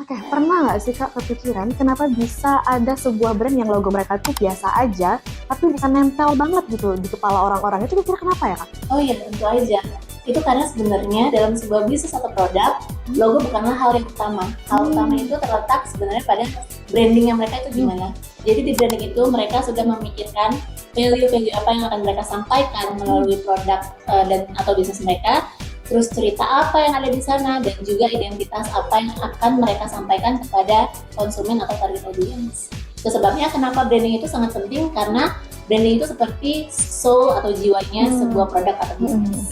Oke, pernah nggak sih Kak kepikiran kenapa bisa ada sebuah brand yang logo mereka tuh biasa aja, tapi bisa nempel banget gitu di kepala orang-orang, itu kira-kira kenapa ya Kak? Oh iya, tentu aja. Itu karena sebenarnya dalam sebuah bisnis atau produk, logo bukanlah hal yang utama. Hal utama Hmm. itu terletak sebenarnya pada brandingnya mereka itu Hmm. gimana. Jadi di branding itu mereka sudah memikirkan value-value apa yang akan mereka sampaikan melalui produk dan atau bisnis mereka, terus cerita apa yang ada di sana, dan juga identitas apa yang akan mereka sampaikan kepada konsumen atau target audience. Itu sebabnya kenapa branding itu sangat penting, karena branding itu seperti soul atau jiwanya Hmm. sebuah produk atau Hmm. bisnis.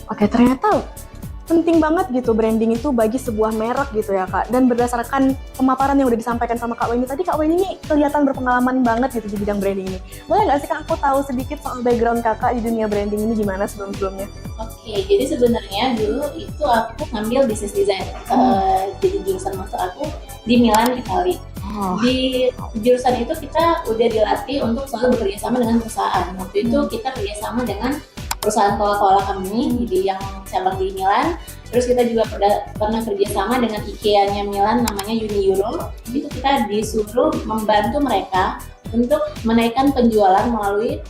Oke, ternyata penting banget gitu branding itu bagi sebuah merek gitu ya Kak. Dan berdasarkan pemaparan yang udah disampaikan sama Kak Weni tadi, Kak Weni ini kelihatan berpengalaman banget gitu di bidang branding ini. Boleh nggak sih Kak aku tahu sedikit soal background Kakak di dunia branding ini gimana sebelum-sebelumnya? Oke, jadi sebenarnya dulu itu aku ngambil bisnis design. Hmm. Jadi jurusan master aku di Milan, Italia. Oh. Di jurusan itu kita udah dilatih untuk selalu bekerja sama dengan perusahaan. Waktu itu kita kerjasama dengan perusahaan Coca-Cola Company di yang cabang di Milan. Terus kita juga pernah kerjasama dengan IKEA-nya Milan, namanya Unieuro. Itu kita disuruh membantu mereka untuk menaikkan penjualan melalui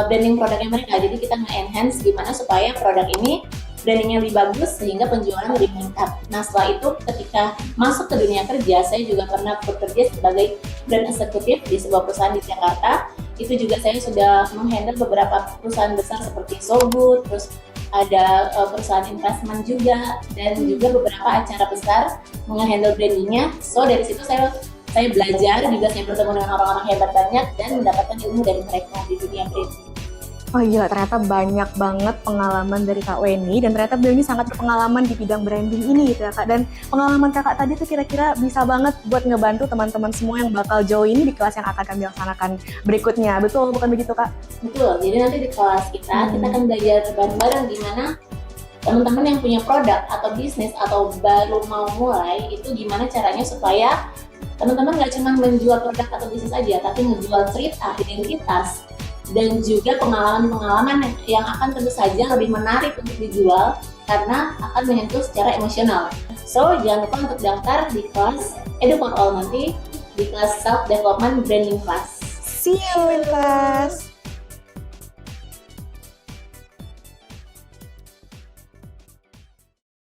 branding produknya mereka. Jadi kita nge-enhance gimana supaya produk ini brandingnya lebih bagus sehingga penjualan lebih meningkat. Nah setelah itu ketika masuk ke dunia kerja, saya juga pernah bekerja sebagai brand eksekutif di sebuah perusahaan di Jakarta. Itu juga saya sudah menghandle beberapa perusahaan besar seperti Sogut, terus ada perusahaan investment juga, dan juga beberapa acara besar menghandle brandingnya. So dari situ saya belajar juga, saya bertemu dengan orang-orang hebat banyak dan mendapatkan ilmu dari mereka di dunia branding. Oh gila, ternyata banyak banget pengalaman dari Kak Weni dan ternyata beliau ini sangat berpengalaman di bidang branding ini gitu ya Kak. Dan pengalaman Kakak tadi tuh kira-kira bisa banget buat ngebantu teman-teman semua yang bakal join di kelas yang akan kami laksanakan berikutnya. Betul, bukan begitu Kak? Betul, jadi nanti di kelas kita akan belajar bareng-bareng gimana teman-teman yang punya produk atau bisnis atau baru mau mulai itu gimana caranya supaya teman-teman nggak cuma menjual produk atau bisnis aja, tapi ngejual cerita, identitas, dan juga pengalaman-pengalaman yang akan tentu saja lebih menarik untuk dijual karena akan menyentuh secara emosional. So, jangan lupa untuk daftar di kelas Edu for All nanti, di kelas Self Development Branding Class. See you in class.